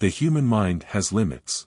the human mind has limits.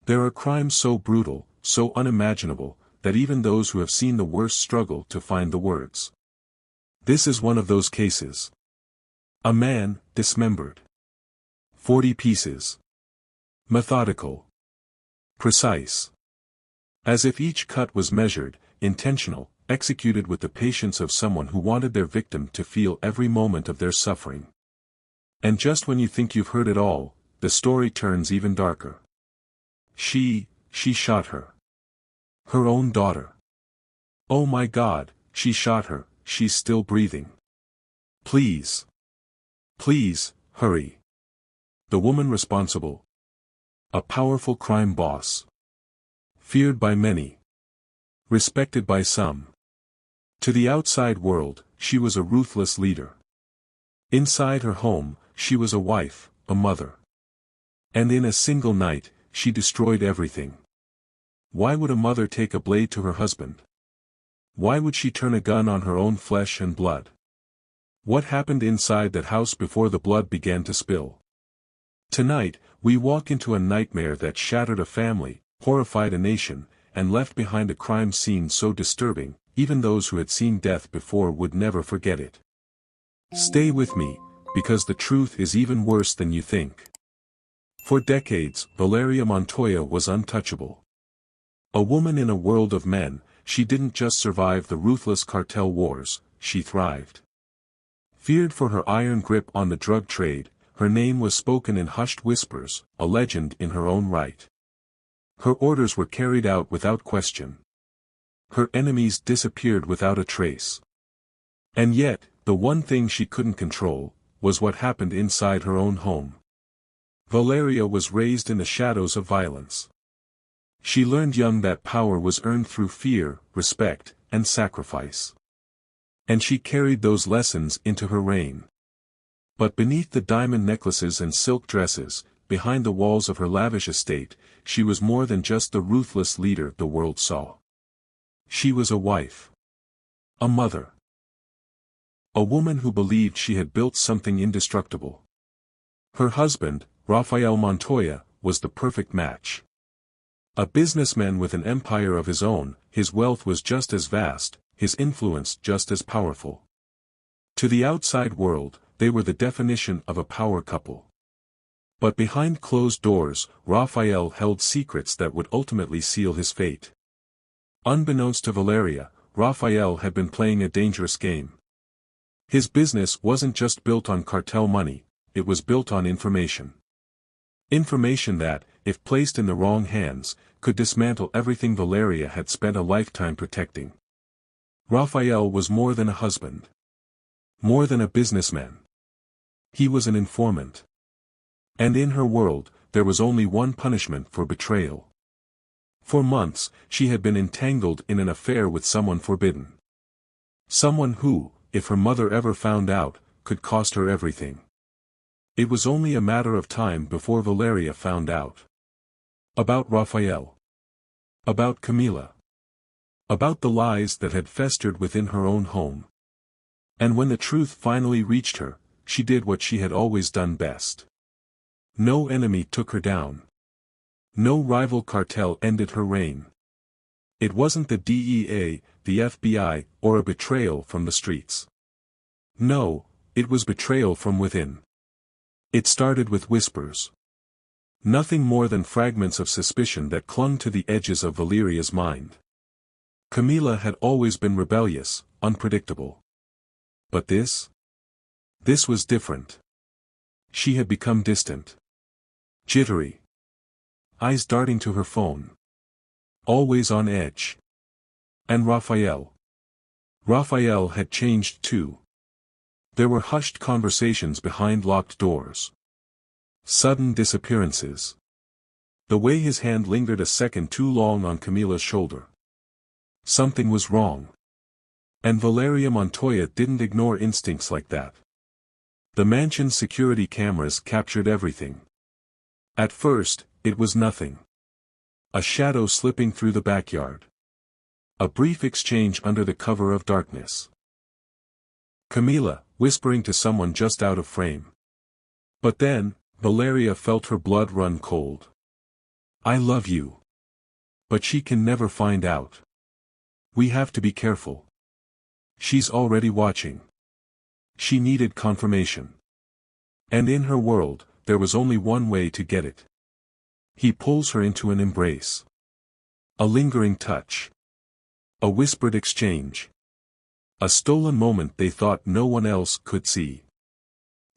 There are crimes so brutal, so unimaginable, that even those who have seen the worst struggle to find the words. This is one of those cases. A man, dismembered. 40 pieces. Methodical. Precise. As if each cut was measured, intentional, executed with the patience of someone who wanted their victim to feel every moment of their suffering. And just when you think you've heard it all, the story turns even darker. She shot her. Her own daughter. Oh my God, she shot her, she's still breathing. Please. Please, hurry. The woman responsible. A powerful crime boss. Feared by many. Respected by some. To the outside world, she was a ruthless leader. Inside her home, she was a wife, a mother. And in a single night, she destroyed everything. Why would a mother take a blade to her husband? Why would she turn a gun on her own flesh and blood? What happened inside that house before the blood began to spill? Tonight, we walk into a nightmare that shattered a family, horrified a nation, and left behind a crime scene so disturbing, even those who had seen death before would never forget it. Stay with me, because the truth is even worse than you think. For decades, Valeria Montoya was untouchable. A woman in a world of men, she didn't just survive the ruthless cartel wars, she thrived. Feared for her iron grip on the drug trade, her name was spoken in hushed whispers, a legend in her own right. Her orders were carried out without question. Her enemies disappeared without a trace. And yet, the one thing she couldn't control, was what happened inside her own home. Valeria was raised in the shadows of violence. She learned young that power was earned through fear, respect, and sacrifice. And she carried those lessons into her reign. But beneath the diamond necklaces and silk dresses, behind the walls of her lavish estate, she was more than just the ruthless leader the world saw. She was a wife. A mother. A woman who believed she had built something indestructible. Her husband, Rafael Montoya, was the perfect match. A businessman with an empire of his own, his wealth was just as vast, his influence just as powerful. To the outside world, they were the definition of a power couple. But behind closed doors, Rafael held secrets that would ultimately seal his fate. Unbeknownst to Valeria, Rafael had been playing a dangerous game. His business wasn't just built on cartel money, it was built on information. Information that, if placed in the wrong hands, could dismantle everything Valeria had spent a lifetime protecting. Rafael was more than a husband. More than a businessman. He was an informant. And in her world, there was only one punishment for betrayal. For months, she had been entangled in an affair with someone forbidden. Someone who, if her mother ever found out, could cost her everything. It was only a matter of time before Valeria found out. About Rafael. About Camila. About the lies that had festered within her own home. And when the truth finally reached her, she did what she had always done best. No enemy took her down. No rival cartel ended her reign. It wasn't the DEA, the FBI, or a betrayal from the streets. No, it was betrayal from within. It started with whispers. Nothing more than fragments of suspicion that clung to the edges of Valeria's mind. Camila had always been rebellious, unpredictable. But this? This was different. She had become distant. Jittery. Eyes darting to her phone. Always on edge. And Rafael. Rafael had changed too. There were hushed conversations behind locked doors. Sudden disappearances. The way his hand lingered a second too long on Camila's shoulder. Something was wrong. And Valeria Montoya didn't ignore instincts like that. The mansion's security cameras captured everything. At first, it was nothing. A shadow slipping through the backyard. A brief exchange under the cover of darkness. Camila, whispering to someone just out of frame. But then, Valeria felt her blood run cold. I love you. But she can never find out. We have to be careful. She's already watching. She needed confirmation. And in her world, there was only one way to get it. He pulls her into an embrace. A lingering touch. A whispered exchange. A stolen moment they thought no one else could see.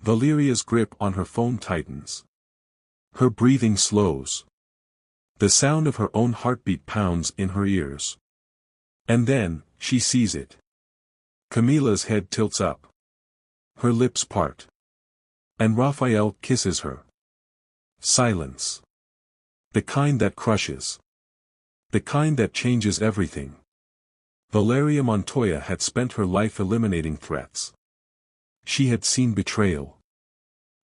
Valeria's grip on her phone tightens. Her breathing slows. The sound of her own heartbeat pounds in her ears. And then, she sees it. Camila's head tilts up. Her lips part. And Raphael kisses her. Silence. The kind that crushes. The kind that changes everything. Valeria Montoya had spent her life eliminating threats. She had seen betrayal.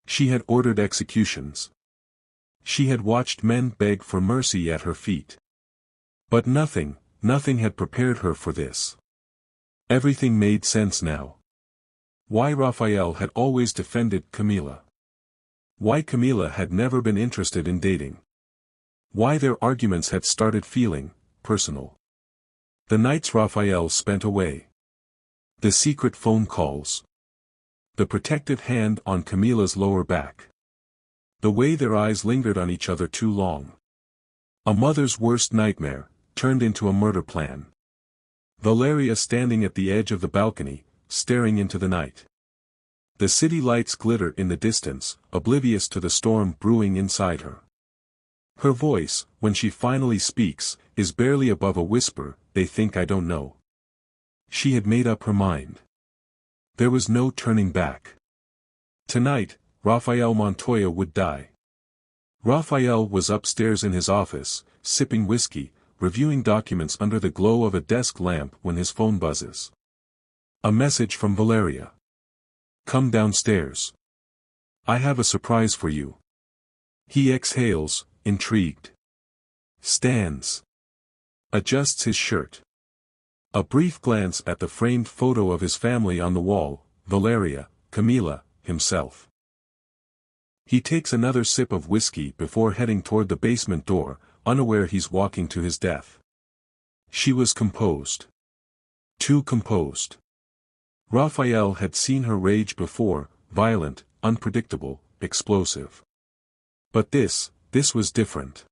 She had ordered executions. She had watched men beg for mercy at her feet. But nothing had prepared her for this. Everything made sense now. Why Raphael had always defended Camila. Why Camila had never been interested in dating. Why their arguments had started feeling personal. The nights Raphael spent away. The secret phone calls. The protective hand on Camila's lower back. The way their eyes lingered on each other too long. A mother's worst nightmare, turned into a murder plan. Valeria standing at the edge of the balcony, staring into the night. The city lights glitter in the distance, oblivious to the storm brewing inside her. Her voice, when she finally speaks, is barely above a whisper, they think I don't know. She had made up her mind. There was no turning back. Tonight, Raphael Montoya would die. Raphael was upstairs in his office, sipping whiskey, reviewing documents under the glow of a desk lamp when his phone buzzes. A message from Valeria. Come downstairs. I have a surprise for you. He exhales, intrigued. Stands. Adjusts his shirt. A brief glance at the framed photo of his family on the wall, Valeria, Camila, himself. He takes another sip of whiskey before heading toward the basement door, unaware he's walking to his death. She was composed. Too composed. Raphael had seen her rage before, violent, unpredictable, explosive. But this was different.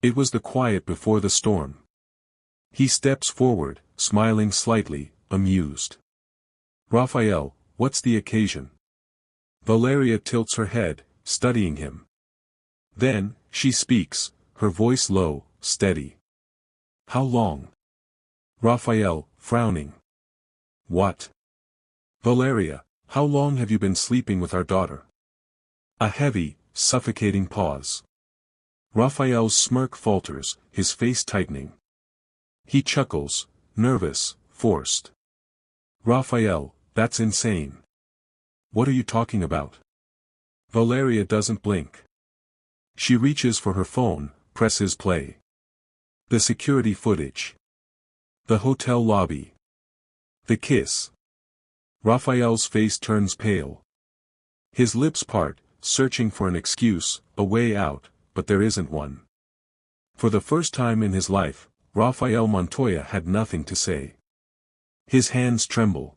It was the quiet before the storm. He steps forward, smiling slightly, amused. Raphael, what's the occasion? Valeria tilts her head, studying him. Then, she speaks, her voice low, steady. How long? Raphael, frowning. What? Valeria, how long have you been sleeping with our daughter? A heavy, suffocating pause. Raphael's smirk falters, his face tightening. He chuckles, nervous, forced. Raphael, that's insane. What are you talking about? Valeria doesn't blink. She reaches for her phone, presses play. The security footage. The hotel lobby. The kiss. Raphael's face turns pale. His lips part, searching for an excuse, a way out, but there isn't one. For the first time in his life, Raphael Montoya had nothing to say. His hands tremble.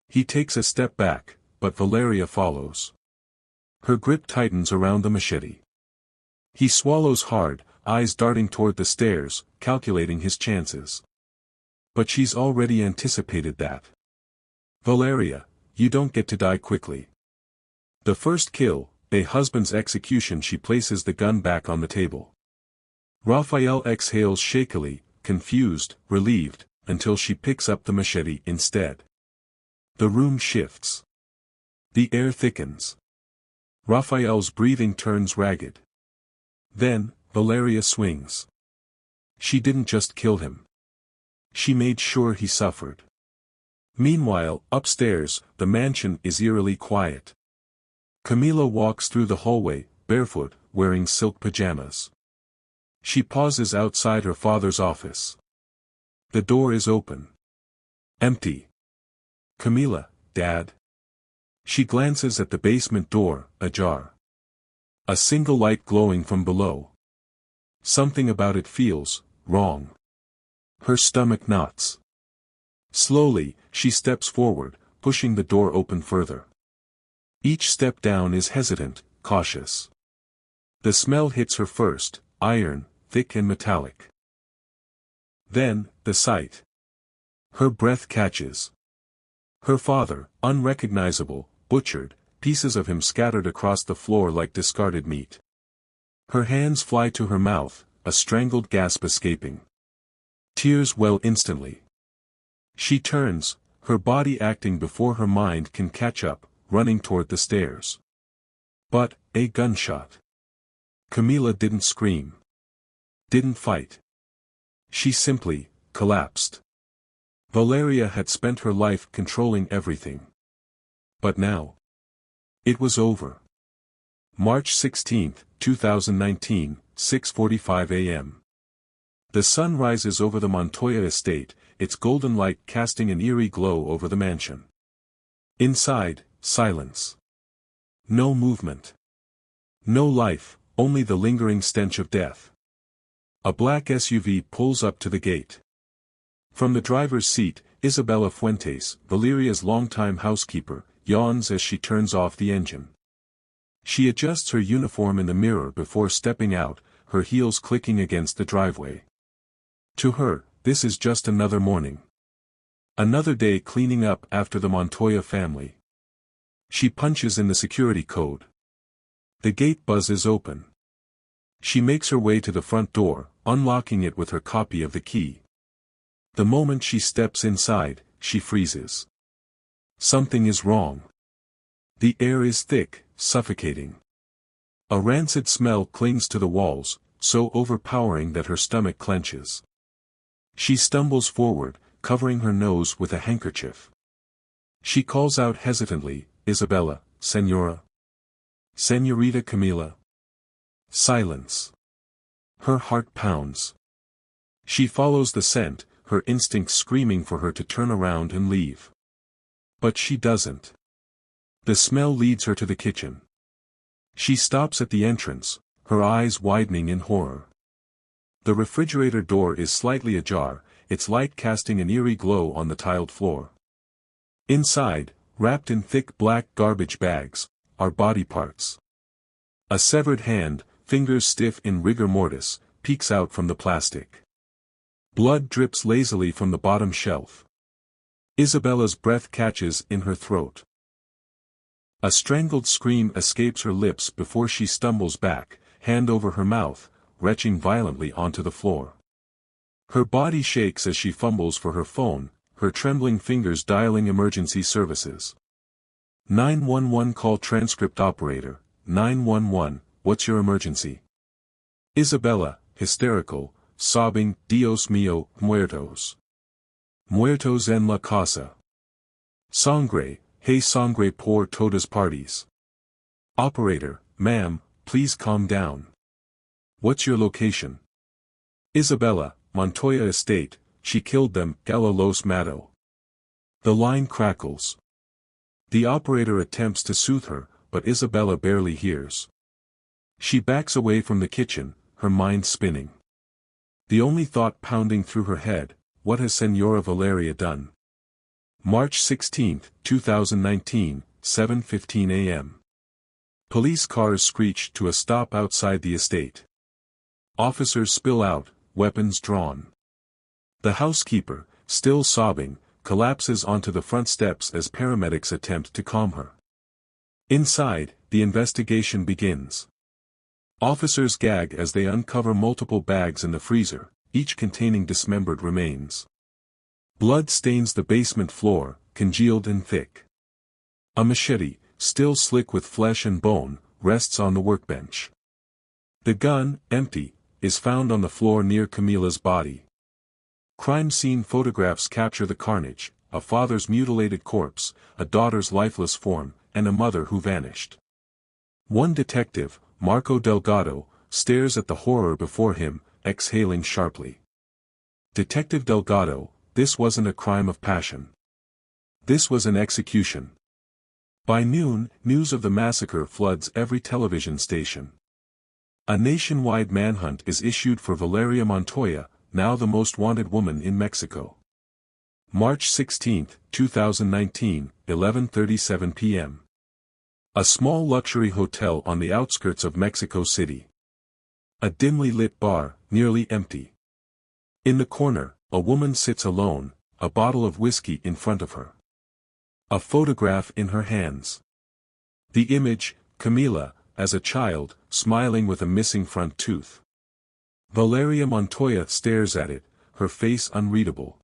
He takes a step back, but Valeria follows. Her grip tightens around the machete. He swallows hard, eyes darting toward the stairs, calculating his chances. But she's already anticipated that. Valeria, you don't get to die quickly. The first kill, a husband's execution. She places the gun back on the table. Raphael exhales shakily, confused, relieved, until she picks up the machete instead. The room shifts. The air thickens. Raphael's breathing turns ragged. Then, Valeria swings. She didn't just kill him. She made sure he suffered. Meanwhile, upstairs, the mansion is eerily quiet. Camila walks through the hallway, barefoot, wearing silk pajamas. She pauses outside her father's office. The door is open. Empty. Camila, Dad? She glances at the basement door, ajar. A single light glowing from below. Something about it feels wrong. Her stomach knots. Slowly, she steps forward, pushing the door open further. Each step down is hesitant, cautious. The smell hits her first, iron, thick and metallic. Then, the sight. Her breath catches. Her father, unrecognizable, butchered, pieces of him scattered across the floor like discarded meat. Her hands fly to her mouth, a strangled gasp escaping. Tears well instantly. She turns, her body acting before her mind can catch up, running toward the stairs. But, a gunshot. Camila didn't scream. Didn't fight. She simply collapsed. Valeria had spent her life controlling everything. But now, it was over. March 16, 2019, 6:45 a.m. The sun rises over the Montoya estate, its golden light casting an eerie glow over the mansion. Inside, silence. No movement. No life, only the lingering stench of death. A black SUV pulls up to the gate. From the driver's seat, Isabella Fuentes, Valeria's longtime housekeeper, yawns as she turns off the engine. She adjusts her uniform in the mirror before stepping out, her heels clicking against the driveway. To her, this is just another morning. Another day cleaning up after the Montoya family. She punches in the security code. The gate buzzes open. She makes her way to the front door, unlocking it with her copy of the key. The moment she steps inside, she freezes. Something is wrong. The air is thick, suffocating. A rancid smell clings to the walls, so overpowering that her stomach clenches. She stumbles forward, covering her nose with a handkerchief. She calls out hesitantly, "Isabella, Senora. Señorita Camila." Silence. Her heart pounds. She follows the scent, her instincts screaming for her to turn around and leave. But she doesn't. The smell leads her to the kitchen. She stops at the entrance, her eyes widening in horror. The refrigerator door is slightly ajar, its light casting an eerie glow on the tiled floor. Inside, wrapped in thick black garbage bags, are body parts. A severed hand, fingers stiff in rigor mortis, peeks out from the plastic. Blood drips lazily from the bottom shelf. Isabella's breath catches in her throat. A strangled scream escapes her lips before she stumbles back, hand over her mouth, retching violently onto the floor. Her body shakes as she fumbles for her phone, her trembling fingers dialing emergency services. 911 call transcript operator, 911, what's your emergency? Isabella, hysterical, sobbing, Dios mío, muertos. Muertos en la casa. Sangre, hey sangre por todas partes. Operator, ma'am, please calm down. What's your location? Isabella, Montoya estate, she killed them, Gala los mató. The line crackles. The operator attempts to soothe her, but Isabella barely hears. She backs away from the kitchen, her mind spinning. The only thought pounding through her head, what has Senora Valeria done? March 16, 2019, 7:15 a.m. Police cars screech to a stop outside the estate. Officers spill out, weapons drawn. The housekeeper, still sobbing, collapses onto the front steps as paramedics attempt to calm her. Inside, the investigation begins. Officers gag as they uncover multiple bags in the freezer, each containing dismembered remains. Blood stains the basement floor, congealed and thick. A machete, still slick with flesh and bone, rests on the workbench. The gun, empty, is found on the floor near Camila's body. Crime scene photographs capture the carnage, a father's mutilated corpse, a daughter's lifeless form, and a mother who vanished. One detective, Marco Delgado, stares at the horror before him, exhaling sharply. Detective Delgado, this wasn't a crime of passion. This was an execution. By noon, news of the massacre floods every television station. A nationwide manhunt is issued for Valeria Montoya, now the most wanted woman in Mexico. March 16, 2019, 11:37 p.m. A small luxury hotel on the outskirts of Mexico City. A dimly lit bar, nearly empty. In the corner, a woman sits alone, a bottle of whiskey in front of her. A photograph in her hands. The image, Camila, as a child, smiling with a missing front tooth. Valeria Montoya stares at it, her face unreadable.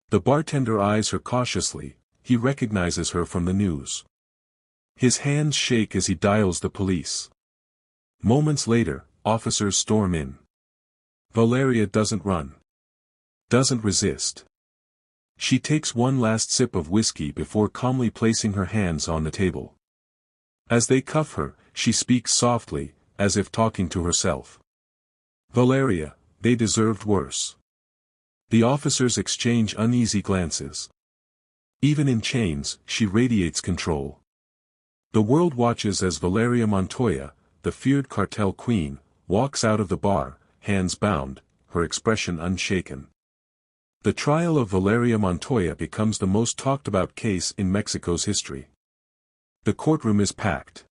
The bartender eyes her cautiously, he recognizes her from the news. His hands shake as he dials the police. Moments later, officers storm in. Valeria doesn't run. Doesn't resist. She takes one last sip of whiskey before calmly placing her hands on the table. As they cuff her, she speaks softly, as if talking to herself. Valeria, they deserved worse. The officers exchange uneasy glances. Even in chains, she radiates control. The world watches as Valeria Montoya, the feared cartel queen, walks out of the bar, hands bound, her expression unshaken. The trial of Valeria Montoya becomes the most talked about case in Mexico's history. The courtroom is packed.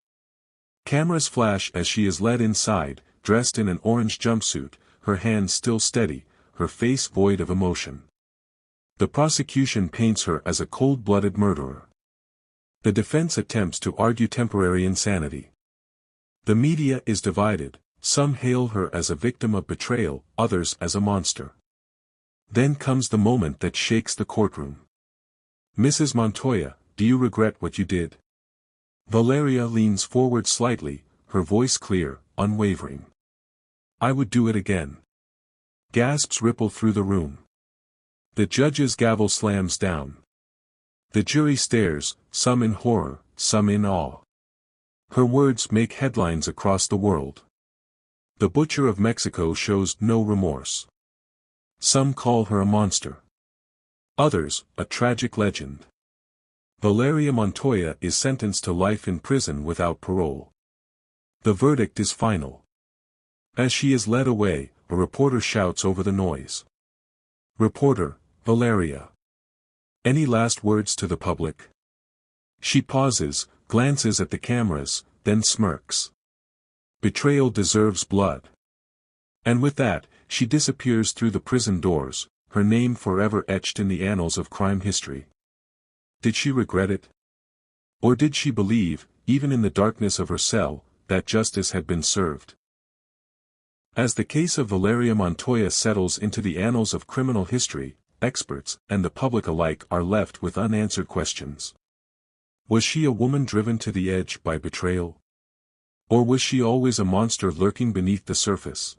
Cameras flash as she is led inside, dressed in an orange jumpsuit, her hands still steady, her face void of emotion. The prosecution paints her as a cold-blooded murderer. The defense attempts to argue temporary insanity. The media is divided, some hail her as a victim of betrayal, others as a monster. Then comes the moment that shakes the courtroom. Mrs. Montoya, do you regret what you did? Valeria leans forward slightly, her voice clear, unwavering. I would do it again. Gasps ripple through the room. The judge's gavel slams down. The jury stares, some in horror, some in awe. Her words make headlines across the world. The butcher of Mexico shows no remorse. Some call her a monster. Others, a tragic legend. Valeria Montoya is sentenced to life in prison without parole. The verdict is final. As she is led away, a reporter shouts over the noise. Reporter, Valeria. Any last words to the public? She pauses, glances at the cameras, then smirks. Betrayal deserves blood. And with that, she disappears through the prison doors, her name forever etched in the annals of crime history. Did she regret it? Or did she believe, even in the darkness of her cell, that justice had been served? As the case of Valeria Montoya settles into the annals of criminal history, experts and the public alike are left with unanswered questions. Was she a woman driven to the edge by betrayal? Or was she always a monster lurking beneath the surface?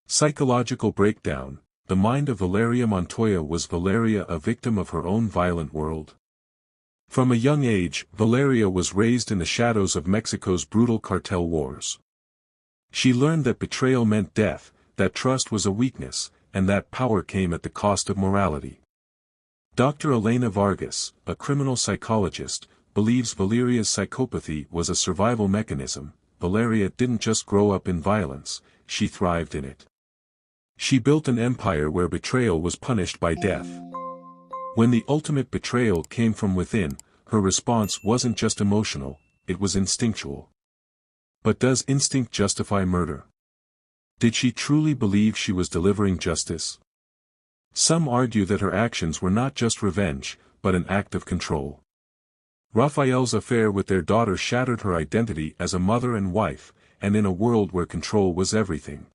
Psychological breakdown. The mind of Valeria Montoya. Was Valeria a victim of her own violent world? From a young age, Valeria was raised in the shadows of Mexico's brutal cartel wars. She learned that betrayal meant death, that trust was a weakness, and that power came at the cost of morality. Dr. Elena Vargas, a criminal psychologist, believes Valeria's psychopathy was a survival mechanism. Valeria didn't just grow up in violence, she thrived in it. She built an empire where betrayal was punished by death. When the ultimate betrayal came from within, her response wasn't just emotional, it was instinctual. But does instinct justify murder? Did she truly believe she was delivering justice? Some argue that her actions were not just revenge, but an act of control. Rafael's affair with their daughter shattered her identity as a mother and wife, and in a world where control was everything.